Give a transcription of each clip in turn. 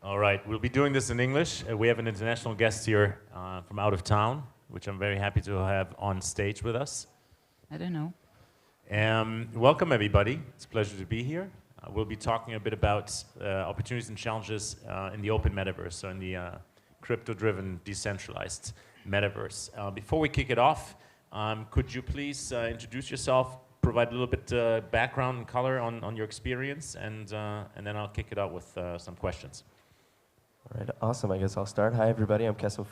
All right, we'll be doing this in English. We have an international guest here from out of town, which I'm very happy to have on stage with us. I don't know. Welcome, everybody. It's a pleasure to be here. We'll be talking a bit about opportunities and challenges in the open metaverse, so in the crypto-driven, decentralized metaverse. Before we kick it off, could you please introduce yourself, provide a little bit background and color on your experience, and then I'll kick it out with some questions. All right, awesome. I guess I'll start. Hi, everybody. I'm Kesem.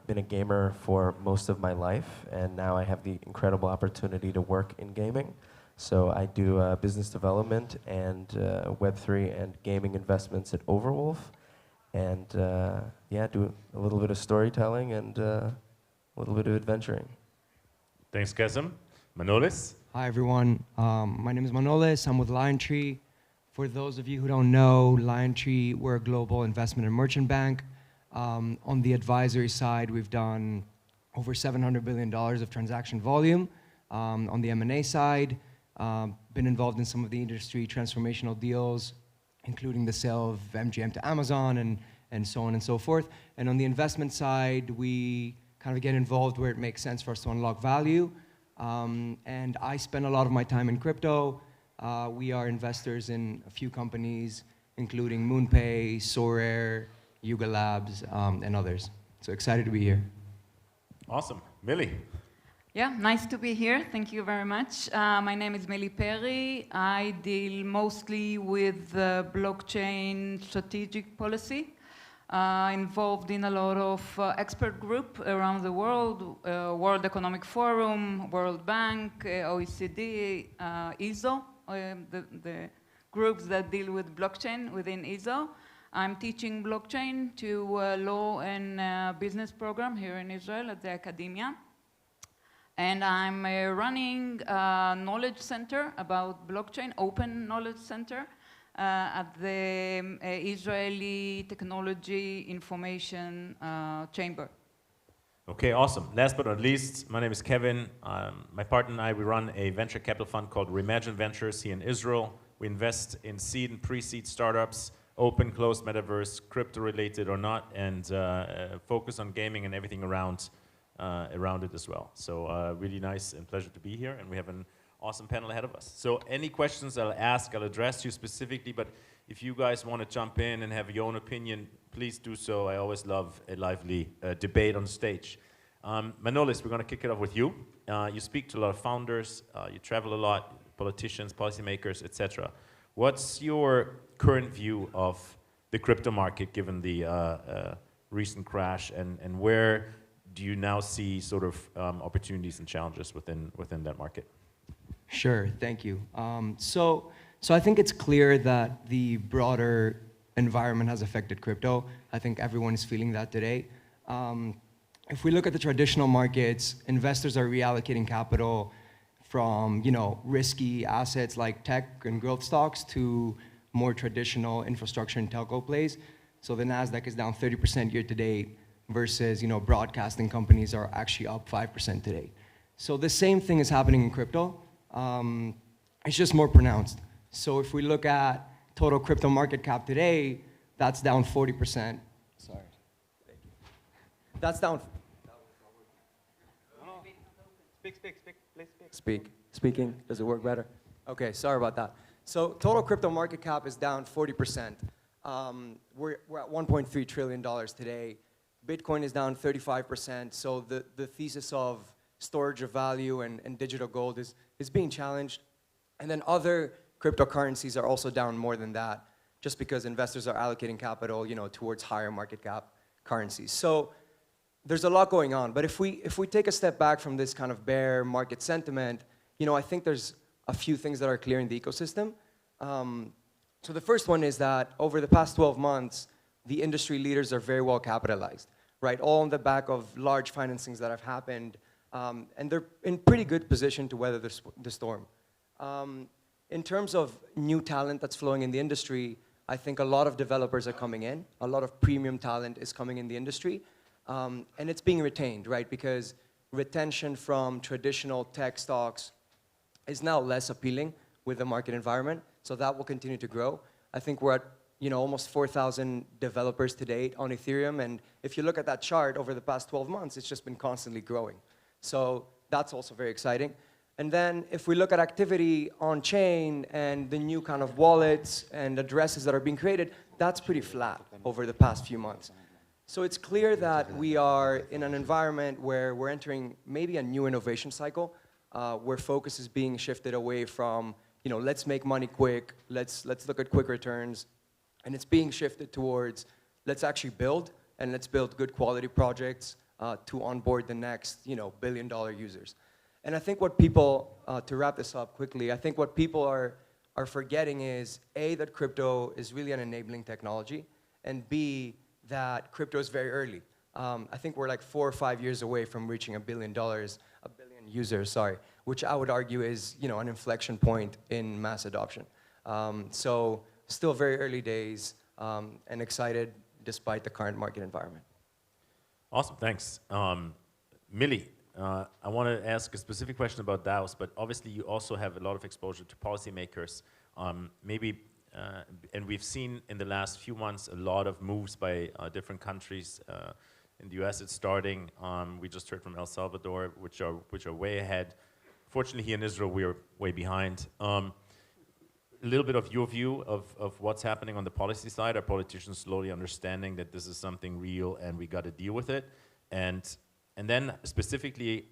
Been a gamer for most of my life, and now I have the incredible opportunity to work in gaming. So I do business development and Web3 and gaming investments at Overwolf, and yeah, do a little bit of storytelling and a little bit of adventuring. Thanks, Kesem. Manolis? Hi, everyone. My name is Manolis. I'm with LionTree. For those of you who don't know, LionTree, we're a global investment and merchant bank. On the advisory side, we've done over $700 billion of transaction volume. On the M&A side, been involved in some of the industry transformational deals, including the sale of MGM to Amazon and so on and so forth. And on the investment side, we kind of get involved where it makes sense for us to unlock value. And I spend a lot of my time in crypto. We are investors in a few companies, including MoonPay, Sorare, Yuga Labs, and others. So excited to be here. Awesome. Millie? Yeah, nice to be here. Thank you very much. My name is Millie Perry. I deal mostly with blockchain strategic policy, involved in a lot of expert group around the world, World Economic Forum, World Bank, OECD, ISO, the groups that deal with blockchain within ISO. I'm teaching blockchain to law and business program here in Israel at the academia. And I'm running a knowledge center about blockchain, open knowledge center, at the Israeli Technology Information Chamber. Okay, awesome. Last but not least, my name is Kevin. My partner and I, we run a venture capital fund called Remagine Ventures here in Israel. We invest in seed and pre-seed startups, open, closed metaverse, crypto-related or not, and focus on gaming and everything around it as well. So really nice and pleasure to be here, and we have an awesome panel ahead of us. So any questions I'll ask, I'll address you specifically, but if you guys want to jump in and have your own opinion, please do so. I always love a lively debate on stage. Manolis, we're going to kick it off with you. You speak to a lot of founders, you travel a lot, politicians, policymakers, etc. What's your current view of the crypto market given the recent crash, and where do you now see sort of opportunities and challenges within that market? Sure, thank you. So I think it's clear that the broader environment has affected crypto. I think everyone is feeling that today. If we look at the traditional markets, investors are reallocating capital from risky assets like tech and growth stocks to more traditional infrastructure and telco plays. So the NASDAQ is down 30% year to date versus broadcasting companies are actually up 5% today. So the same thing is happening in crypto. It's just more pronounced. So if we look at total crypto market cap today, that's down 40%. Sorry. Thank you. That's down. Speak, please speak. Speaking, does it work better? Okay, sorry about that. So total crypto market cap is down 40%. We're at $1.3 trillion today. Bitcoin is down 35%. So the thesis of storage of value and digital gold is being challenged. And then other cryptocurrencies are also down more than that, just because investors are allocating capital, towards higher market cap currencies. So there's a lot going on. But if we take a step back from this kind of bear market sentiment, I think there's a few things that are clear in the ecosystem. So the first one is that over the past 12 months, the industry leaders are very well capitalized, right? All on the back of large financings that have happened, and they're in pretty good position to weather the storm. In terms of new talent that's flowing in the industry, I think a lot of developers are coming in. A lot of premium talent is coming in the industry. And it's being retained, right? Because retention from traditional tech stocks is now less appealing with the market environment. So that will continue to grow. I think we're at almost 4,000 developers to date on Ethereum. And if you look at that chart over the past 12 months, it's just been constantly growing. So that's also very exciting. And then if we look at activity on chain and the new kind of wallets and addresses that are being created, that's pretty flat over the past few months. So it's clear that we are in an environment where we're entering maybe a new innovation cycle, where focus is being shifted away from, let's make money quick, let's look at quick returns, and it's being shifted towards, let's actually build, and let's build good quality projects to onboard the next, billion-dollar users. And I think what people, to wrap this up quickly, I think what people are forgetting is, A, that crypto is really an enabling technology, and B, that crypto is very early. I think we're like 4 or 5 years away from reaching $1 billion users, sorry, which I would argue is, an inflection point in mass adoption. So still very early days, and excited despite the current market environment. Awesome, thanks. Millie, I want to ask a specific question about DAOs, but obviously you also have a lot of exposure to policymakers. And we've seen in the last few months a lot of moves by different countries. In the US, it's starting. We just heard from El Salvador, which are way ahead. Fortunately, here in Israel, we're way behind. A little bit of your view of what's happening on the policy side. Are politicians slowly understanding that this is something real and we got to deal with it? And then specifically,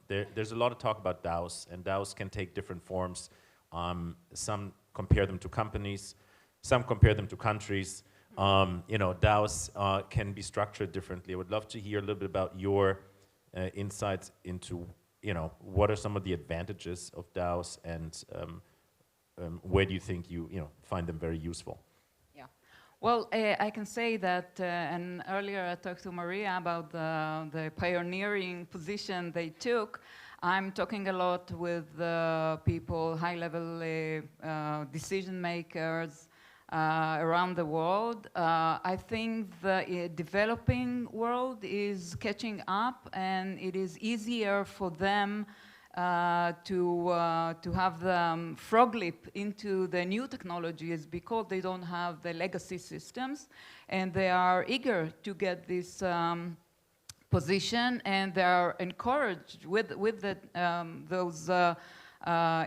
there's a lot of talk about DAOs, and DAOs can take different forms. Some compare them to companies, some compare them to countries. DAOs can be structured differently. I would love to hear a little bit about your insights into, what are some of the advantages of DAOs, and where do you think you find them very useful? Yeah. Well, I can say that, and earlier I talked to Maria about the pioneering position they took. I'm talking a lot with people, high-level decision makers around the world. I think the developing world is catching up, and it is easier for them to have the frog leap into the new technologies because they don't have the legacy systems, and they are eager to get this position, and they are encouraged with those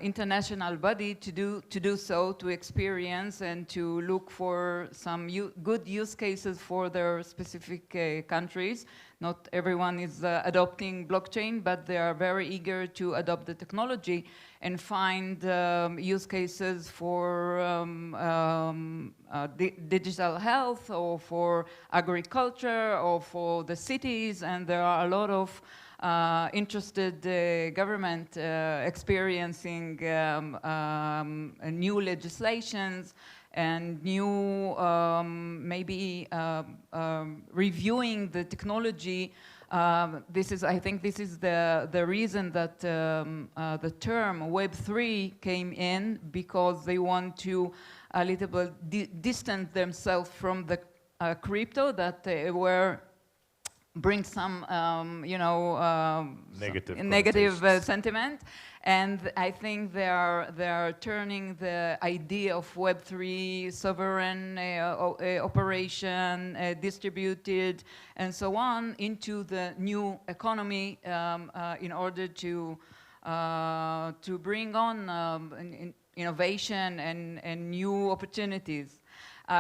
international body to do so, to experience and to look for some good use cases for their specific countries. Not everyone is adopting blockchain, but they are very eager to adopt the technology and find use cases for digital health, or for agriculture, or for the cities, and there are a lot of interested government experiencing new legislations and new maybe reviewing the technology. I think this is the reason that the term Web3 came in, because they want to a little bit distance themselves from the crypto that were bring some, negative sentiment, and I think they are turning the idea of Web3 sovereign operation, distributed, and so on, into the new economy in order to bring on innovation and new opportunities.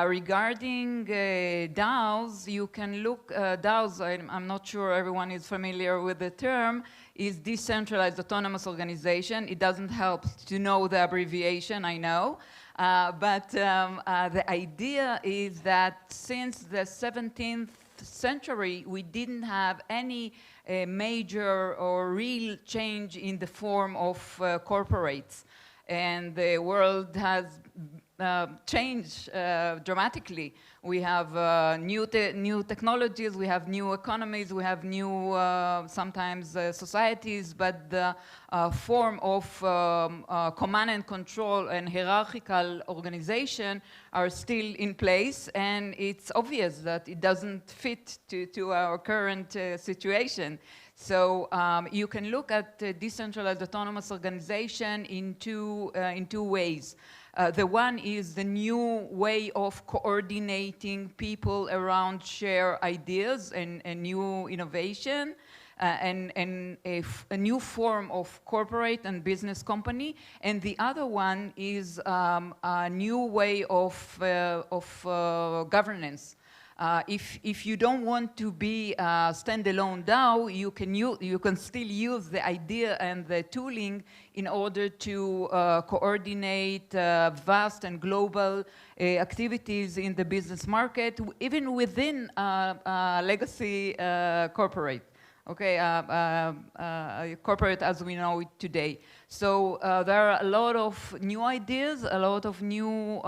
Regarding DAOs, you can look, DAOs, I'm not sure everyone is familiar with the term, is Decentralized Autonomous Organization. It doesn't help to know the abbreviation, I know. But the idea is that since the 17th century, we didn't have any major or real change in the form of corporates. And the world has changed dramatically. We have new technologies, we have new economies, we have new sometimes societies, but the form of command and control and hierarchical organization are still in place, and it's obvious that it doesn't fit to our current situation. So you can look at decentralized autonomous organization in two ways. The one is the new way of coordinating people around shared ideas and new innovation. And a new form of corporate and business company, and the other one is a new way of governance. If you don't want to be a standalone DAO, you can still use the idea and the tooling in order to coordinate vast and global activities in the business market, even within legacy corporate. Okay, corporate as we know it today. So there are a lot of new ideas, a lot of new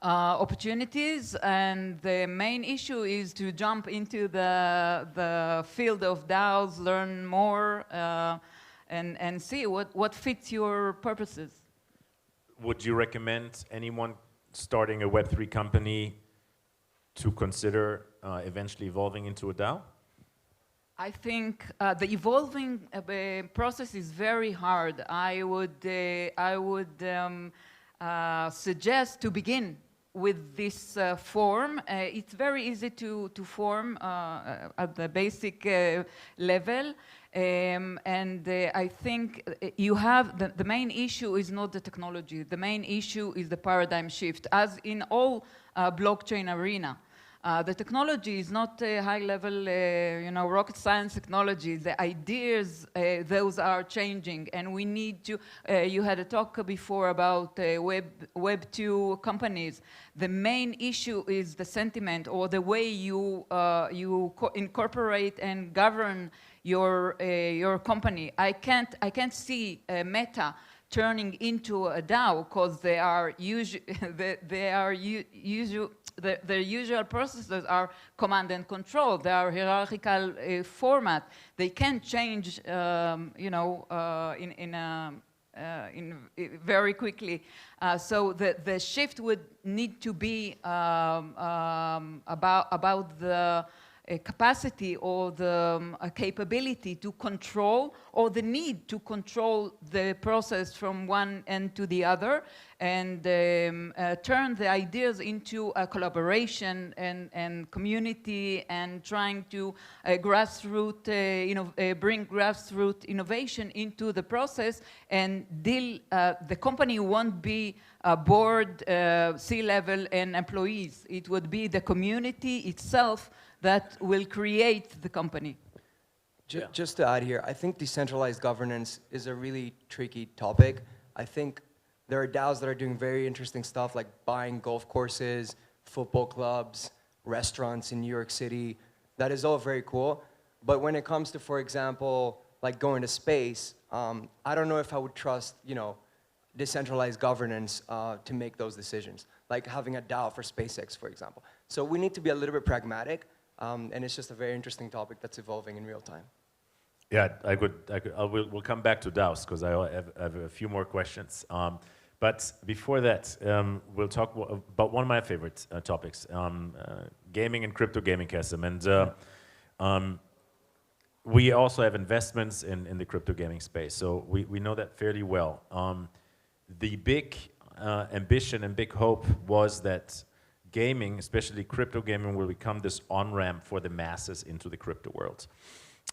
opportunities, and the main issue is to jump into the field of DAOs, learn more, and see what fits your purposes. Would you recommend anyone starting a Web3 company to consider eventually evolving into a DAO? I think the evolving process is very hard. I would suggest to begin with this form. It's very easy to form at the basic level. And I think you have, the main issue is not the technology. The main issue is the paradigm shift, as in all blockchain arena. The technology is not a high-level, rocket science technology. The ideas, those are changing, and we need to. You had a talk before about Web 2 companies. The main issue is the sentiment, or the way you incorporate and govern your company. I can't see Meta turning into a DAO because their usual processes are command and control. They are hierarchical format. They can't change, very quickly. So the shift would need to be about the capacity or the capability to control, or the need to control the process from one end to the other, and turn the ideas into a collaboration and community, and trying to bring grassroots innovation into the process, and the company won't be board, C-level, and employees. It would be the community itself that will create the company. Just to add here, I think decentralized governance is a really tricky topic. I think there are DAOs that are doing very interesting stuff, like buying golf courses, football clubs, restaurants in New York City. That is all very cool. But when it comes to, for example, like going to space, I don't know if I would trust, decentralized governance to make those decisions, like having a DAO for SpaceX, for example. So we need to be a little bit pragmatic. And it's just a very interesting topic that's evolving in real time. Yeah, we'll come back to DAOs because I have a few more questions. But before that, we'll talk about one of my favorite topics, gaming and crypto gaming, Kesem. And we also have investments in the crypto gaming space, so we know that fairly well. The big ambition and big hope was that gaming, especially crypto gaming, will become this on-ramp for the masses into the crypto world.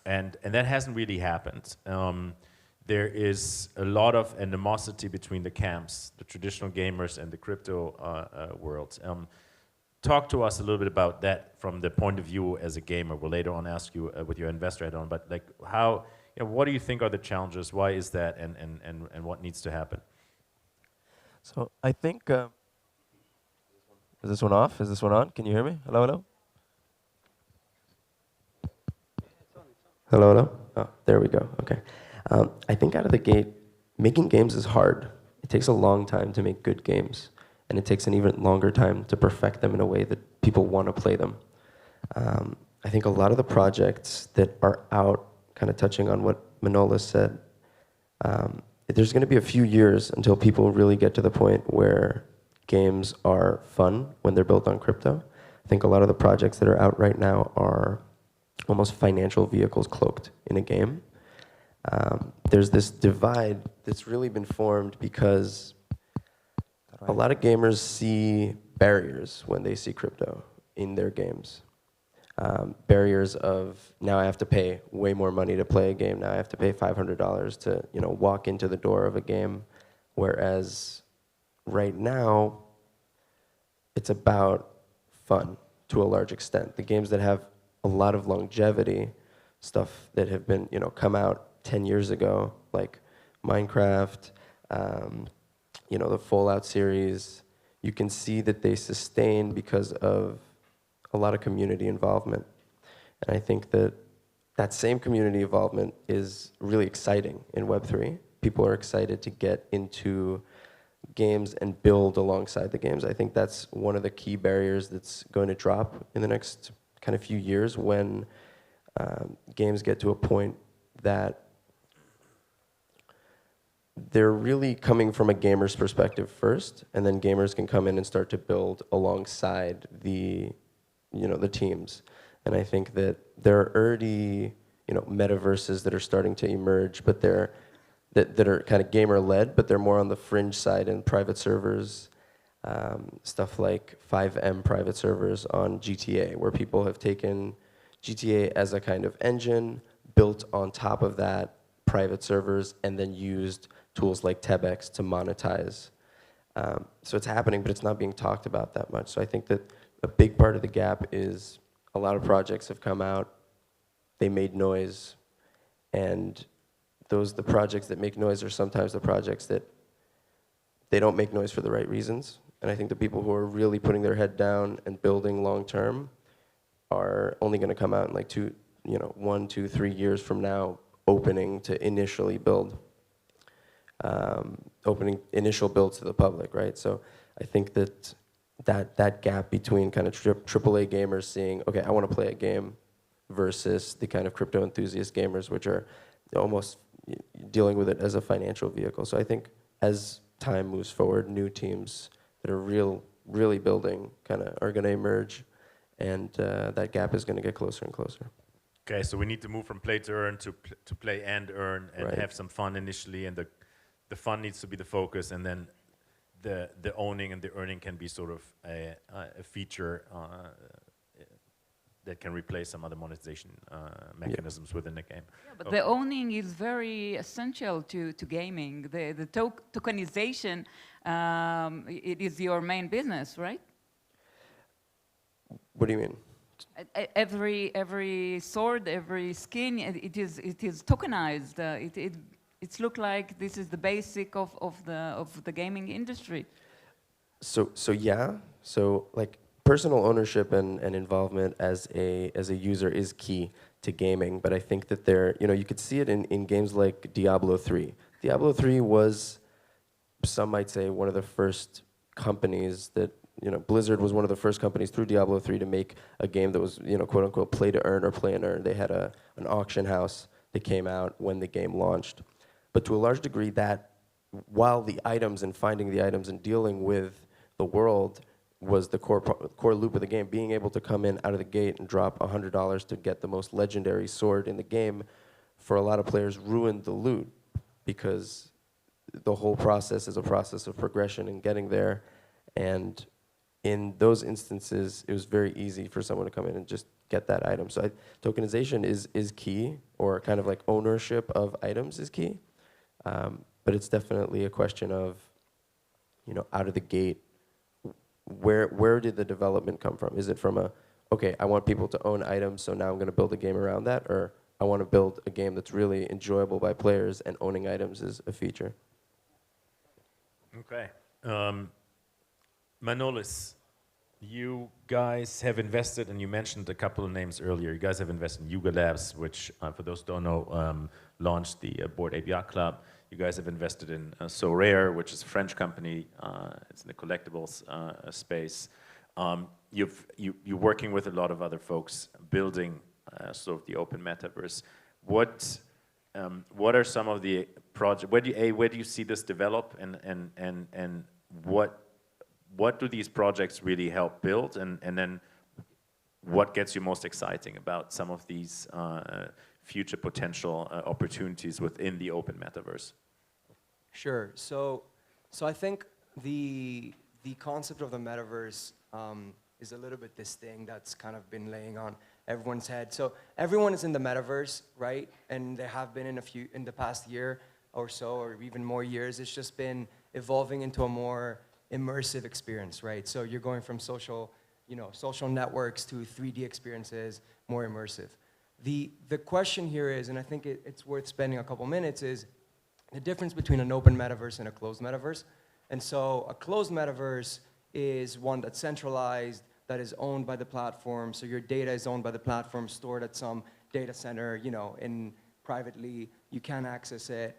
And that hasn't really happened. There is a lot of animosity between the camps, the traditional gamers and the crypto world. Talk to us a little bit about that from the point of view as a gamer. We'll later on ask you with your investor head on, but like what do you think are the challenges? Why is that, and what needs to happen? So I think, is this one off? Is this one on? Can you hear me? Hello, hello? Hello, hello? Oh, there we go, okay. I think out of the gate, making games is hard. It takes a long time to make good games, and it takes an even longer time to perfect them in a way that people want to play them. I think a lot of the projects that are out, kind of touching on what Manolis said, there's going to be a few years until people really get to the point where games are fun when they're built on crypto. I think a lot of the projects that are out right now are almost financial vehicles cloaked in a game. There's this divide that's really been formed because a lot of gamers see barriers when they see crypto in their games. Barriers of, now I have to pay way more money to play a game. Now I have to pay $500 to, walk into the door of a game. Whereas right now, it's about fun to a large extent. The games that have a lot of longevity, stuff that have been, come out 10 years ago, like Minecraft, the Fallout series, you can see that they sustain because of a lot of community involvement. And I think that that same community involvement is really exciting in Web3. People are excited to get into games and build alongside the games. I think that's one of the key barriers that's going to drop in the next kind of few years when games get to a point that they're really coming from a gamer's perspective first, and then gamers can come in and start to build alongside the teams. And I think that there are already, metaverses that are starting to emerge, but that are kind of gamer-led, but they're more on the fringe side in private servers, stuff like 5M private servers on GTA, where people have taken GTA as a kind of engine, built on top of that private servers, and then used tools like Tebex to monetize. So it's happening, but it's not being talked about that much. So I think that a big part of the gap is a lot of projects have come out, they made noise, and the projects that make noise are sometimes the projects that they don't make noise for the right reasons. And I think the people who are really putting their head down and building long term are only going to come out in like 1, 2, 3 years from now, opening to initially build, opening initial builds to the public, right? So I think that gap between kind of AAA gamers seeing, okay, I want to play a game, versus the kind of crypto enthusiast gamers, which are almost dealing with it as a financial vehicle. So I think as time moves forward, new teams that are really building are going to emerge, and that gap is going to get closer and closer. Okay, so we need to move from play to earn to play and earn and Right. have some fun initially, and the fun needs to be the focus, and then the owning and the earning can be sort of a feature that can replace some other monetization mechanisms within the game. Yeah, but the owning is very essential to gaming. The tokenization, it is your main business, right? What do you mean? Every sword, every skin, it is tokenized. It's look like this is the basic of the gaming industry. So yeah. So like personal ownership and involvement as a user is key to gaming, but I think that you could see it in games like Diablo 3. Diablo 3 was, some might say, one of the first companies that, Blizzard was one of the first companies through Diablo 3 to make a game that was, quote unquote, play to earn or play and earn. They had an auction house that came out when the game launched. But to a large degree, that while the items and finding the items and dealing with the world was the core loop of the game, being able to come in out of the gate and drop $100 to get the most legendary sword in the game, for a lot of players ruined the loot, because the whole process is a process of progression and getting there. And in those instances, it was very easy for someone to come in and just get that item. So tokenization is key, or kind of like ownership of items is key. But it's definitely a question of, out of the gate, where did the development come from? Is it from okay, I want people to own items, so now I'm going to build a game around that, or I want to build a game that's really enjoyable by players, and owning items is a feature? Okay. Manolis, you guys have invested, and you mentioned a couple of names earlier. You guys have invested in Yuga Labs, which, for those who don't know, launched the Bored Ape Yacht Club. You guys have invested in So Rare, which is a French company. It's in the collectibles space. You're working with a lot of other folks building sort of the open metaverse. What are some of the projects? Where do you see this develop, and what do these projects really help build? And then what gets you most exciting about some of these future potential opportunities within the open metaverse? Sure. So I think the concept of the metaverse is a little bit this thing that's kind of been laying on everyone's head. So everyone is in the metaverse, right? And they have been in the past year or so, or even more years. It's just been evolving into a more immersive experience, right? So you're going from social networks to 3D experiences, more immersive. The question here is, and I think it's worth spending a couple minutes, is the difference between an open metaverse and a closed metaverse. And so a closed metaverse is one that's centralized, that is owned by the platform. So your data is owned by the platform, stored at some data center, privately. You can't access it.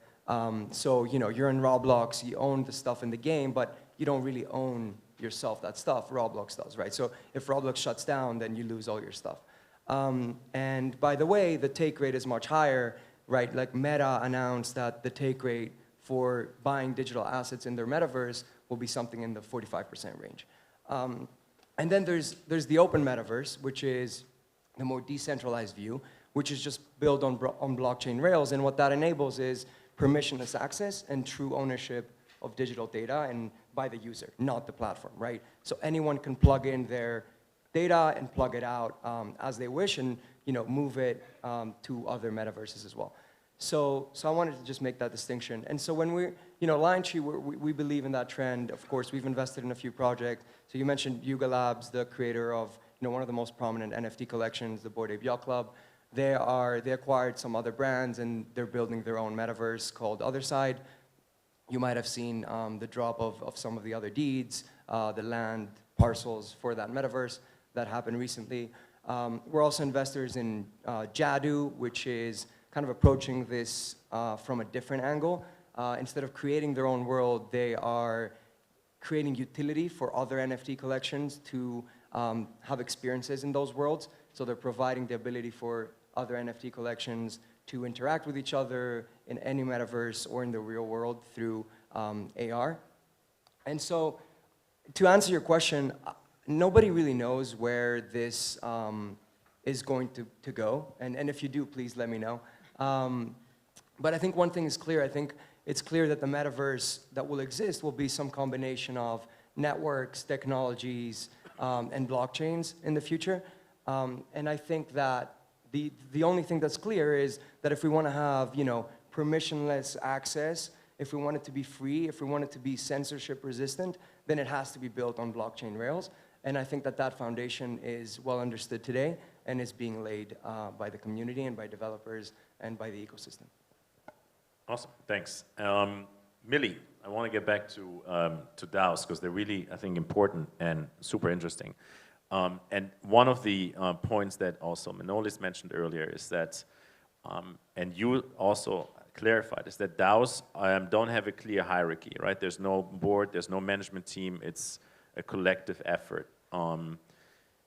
So you're in Roblox, you own the stuff in the game, but you don't really own yourself that stuff. Roblox does, right? So if Roblox shuts down, then you lose all your stuff. And by the way, the take rate is much higher, right? Like Meta announced that the take rate for buying digital assets in their metaverse will be something in the 45% range. And then there's the open metaverse, which is the more decentralized view, which is just built on blockchain rails. And what that enables is permissionless access and true ownership of digital data and by the user, not the platform, right? So anyone can plug in their data and plug it out as they wish and move it to other metaverses as well. So I wanted to just make that distinction. And so when LionTree, we believe in that trend. Of course, we've invested in a few projects. So you mentioned Yuga Labs, the creator of one of the most prominent NFT collections, the Bored Ape Yacht Club. They acquired some other brands and they're building their own metaverse called Otherside. You might have seen the drop of some of the other deeds, the land parcels for that metaverse that happened recently. We're also investors in Jadu, which is kind of approaching this from a different angle. Instead of creating their own world, they are creating utility for other NFT collections to have experiences in those worlds. So they're providing the ability for other NFT collections to interact with each other in any metaverse or in the real world through AR. And so to answer your question, nobody really knows where this is going to go. And if you do, please let me know. But I think one thing is clear. I think it's clear that the metaverse that will exist will be some combination of networks, technologies, and blockchains in the future. And I think that the only thing that's clear is that if we want to have, permissionless access, if we want it to be free, if we want it to be censorship resistant, then it has to be built on blockchain rails. And I think that foundation is well understood today and is being laid by the community and by developers and by the ecosystem. Awesome, thanks. Millie, I want to get back to DAOs because they're really, I think, important and super interesting. And one of the points that also Manolis mentioned earlier is that, and you also clarified, is that DAOs don't have a clear hierarchy, right? There's no board, there's no management team, it's a collective effort.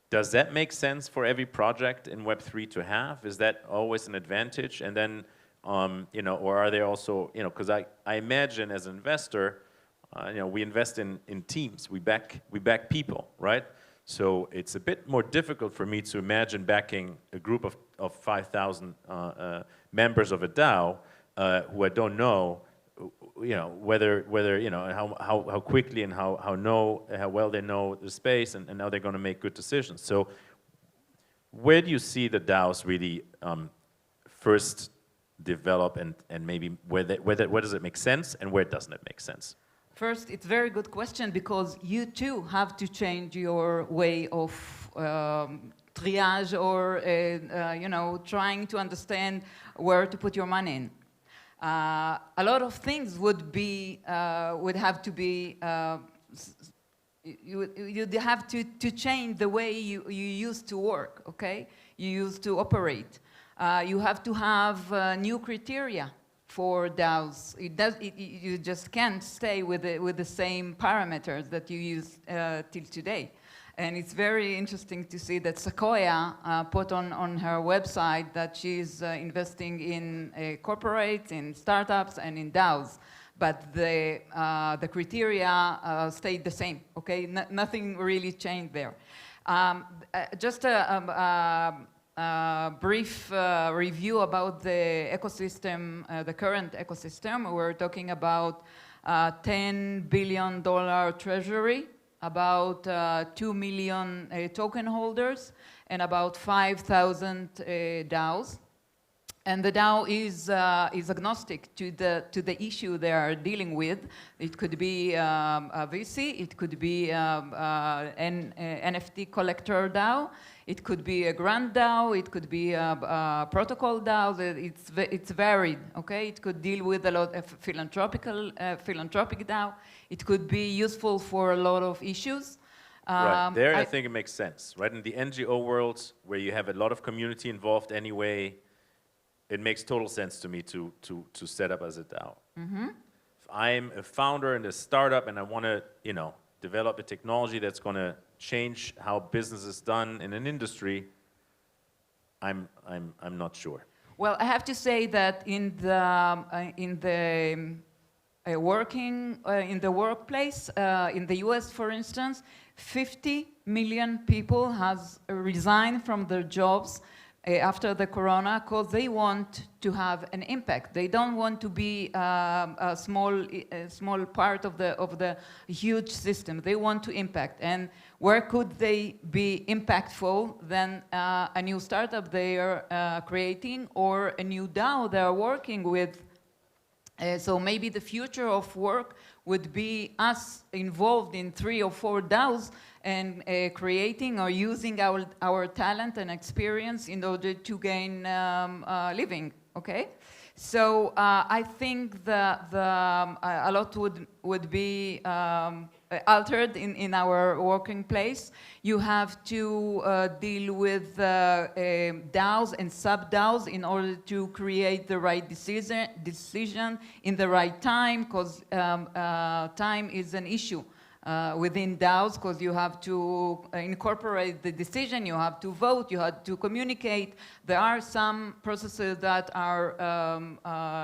Does that make sense for every project in Web3 to have? Is that always an advantage? And then, or are they also, because I imagine as an investor, we invest in teams, we back people, right? So it's a bit more difficult for me to imagine backing a group of 5,000 members of a DAO who I don't know, whether how quickly and how well they know the space and how they're going to make good decisions. So where do you see the DAOs really first develop and maybe where does it make sense and where doesn't it make sense? First, it's a very good question because you too have to change your way of triage or trying to understand where to put your money in. A lot of things would have to be you'd have to change the way you used to work. Okay, you used to operate. You have to have new criteria for DAOs. You just can't stay with the same parameters that you use till today. And it's very interesting to see that Sequoia put on her website that she's investing in corporates, in startups, and in DAOs. But the criteria stayed the same, okay? Nothing really changed there. Just a brief review about the ecosystem, the current ecosystem. We're talking about $10 billion treasury, about 2 million token holders, and about 5,000 DAOs. And the DAO is agnostic to the issue they are dealing with. It could be a VC, it could be an NFT collector DAO, it could be a grant DAO, it could be a protocol DAO. It's varied, okay? It could deal with a lot of philanthropic DAO. It could be useful for a lot of issues. Right, there I think it makes sense, right? In the NGO world, where you have a lot of community involved anyway, it makes total sense to me to set up as a DAO. Mm-hmm. If I'm a founder in a startup and I want to, develop a technology that's going to change how business is done in an industry, I'm not sure. Well, I have to say that in the workplace, in the US, for instance, 50 million people has resigned from their jobs after the corona because they want to have an impact. They don't want to be a small part of the huge system. They want to impact. And where could they be impactful than a new startup they are creating or a new DAO they are working with? So maybe the future of work would be us involved in 3 or 4 DAOs and creating or using our talent and experience in order to gain living, okay? So I think a lot would be altered in our working place. You have to deal with DAOs and sub-DAOs in order to create the right decision in the right time, because time is an issue within DAOs, because you have to incorporate the decision, you have to vote, you have to communicate. There are some processes that are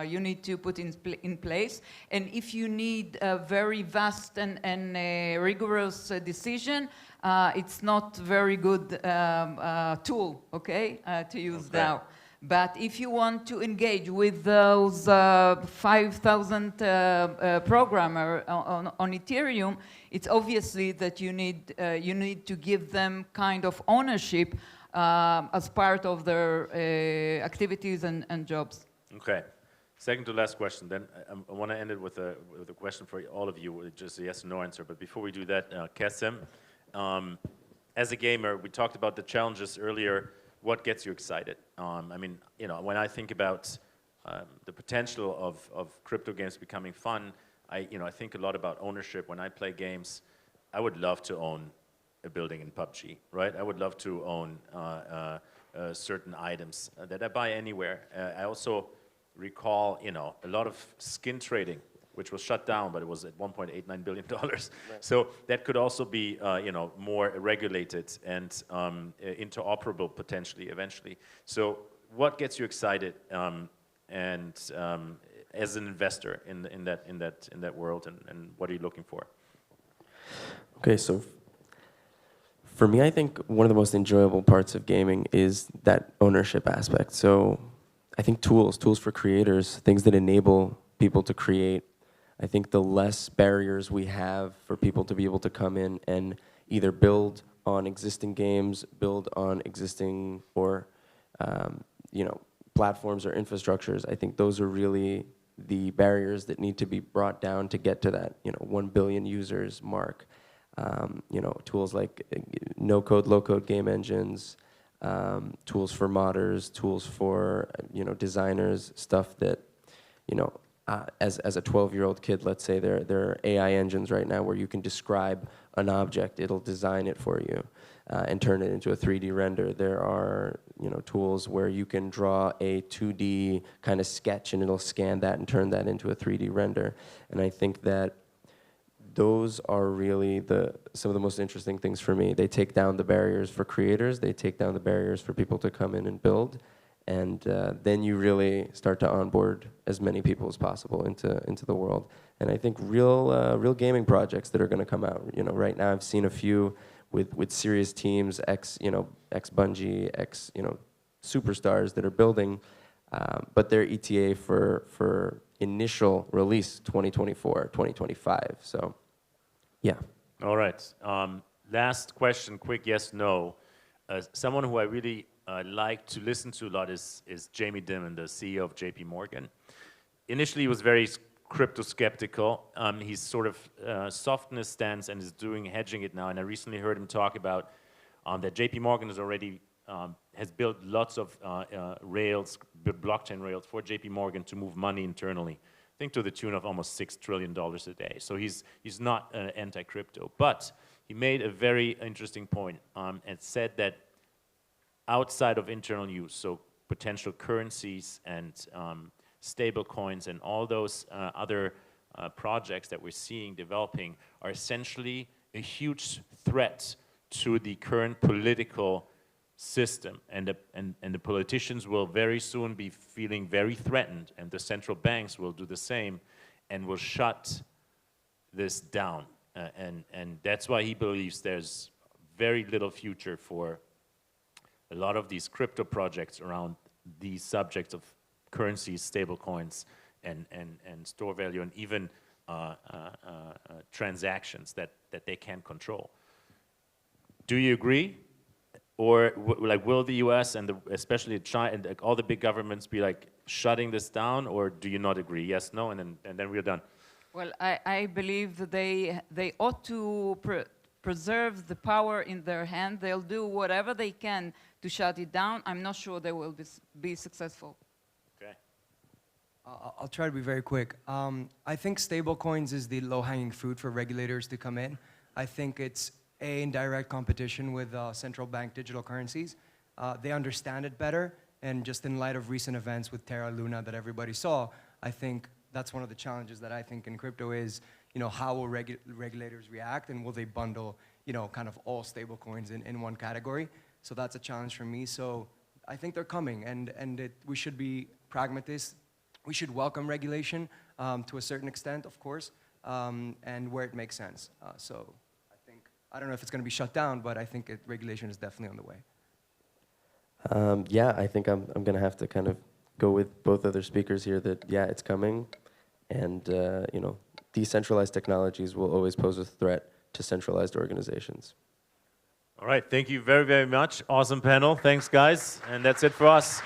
you need to put in place, and if you need a very vast and rigorous decision, it's not very good tool, okay, to use DAO. But if you want to engage with those 5,000 programmers on Ethereum, it's obviously that you need to give them kind of ownership as part of their activities and jobs. Okay. Second to last question. Then I want to end it with a question for all of you, just a yes or no answer. But before we do that, Kesem, as a gamer, we talked about the challenges earlier. What gets you excited? I mean, when I think about the potential of crypto games becoming fun, I think a lot about ownership. When I play games, I would love to own a building in PUBG, right? I would love to own certain items that I buy anywhere. I also recall, a lot of skin trading, which was shut down, but it was at $1.89 billion. Right. So that could also be, more regulated and interoperable potentially eventually. So what gets you excited as an investor in that world, and what are you looking for? Okay, so for me, I think one of the most enjoyable parts of gaming is that ownership aspect. So I think tools for creators, things that enable people to create. I think the less barriers we have for people to be able to come in and either build on existing games, build on existing or platforms or infrastructures, I think those are really the barriers that need to be brought down to get to that 1 billion users mark. Tools like no-code, low-code game engines, tools for modders, tools for designers, stuff that as a 12-year-old kid, let's say, there are AI engines right now where you can describe an object, it'll design it for you and turn it into a 3D render. There are tools where you can draw a 2D kind of sketch and it'll scan that and turn that into a 3D render. And I think that those are really some of the most interesting things for me. They take down the barriers for creators, they take down the barriers for people to come in and build. And then you really start to onboard as many people as possible into the world. And I think real gaming projects that are going to come out. Right now I've seen a few with serious teams, ex-Bungie, superstars that are building, but their ETA for initial release 2024, 2025. So, yeah. All right. Last question, quick yes, no. Someone who I really like to listen to a lot is Jamie Dimon, the CEO of JP Morgan. Initially, he was very crypto skeptical. He's sort of softened his stance and is hedging it now. And I recently heard him talk about that JP Morgan is already has built lots of blockchain rails for JP Morgan to move money internally. I think to the tune of almost $6 trillion a day. So he's not anti-crypto, but he made a very interesting point and said that outside of internal use, so potential currencies and stable coins and all those other projects that we're seeing developing are essentially a huge threat to the current political system, and the politicians will very soon be feeling very threatened, and the central banks will do the same and will shut this down. And that's why he believes there's very little future for a lot of these crypto projects around these subjects of currencies, stable coins, and store value, and even transactions that they can't control. Do you agree? Or will the U.S. and especially China and all the big governments be like shutting this down, or do you not agree? Yes, no, and then we're done. Well, I believe that they ought to preserve the power in their hand. They'll do whatever they can to shut it down. I'm not sure they will be successful. Okay. I'll try to be very quick. I think stablecoins is the low-hanging fruit for regulators to come in. I think it's in direct competition with central bank digital currencies. They understand it better, and just in light of recent events with Terra Luna that everybody saw, I think that's one of the challenges that I think in crypto is, how will regulators react, and will they bundle, kind of all stablecoins in one category? So that's a challenge for me. So I think they're coming, and we should be pragmatists. We should welcome regulation to a certain extent, of course, and where it makes sense. So I don't know if it's going to be shut down, but I think regulation is definitely on the way. Yeah, I think I'm going to have to kind of go with both other speakers here that, yeah, it's coming. And, decentralized technologies will always pose a threat to centralized organizations. All right, thank you very, very much. Awesome panel. Thanks, guys. And that's it for us.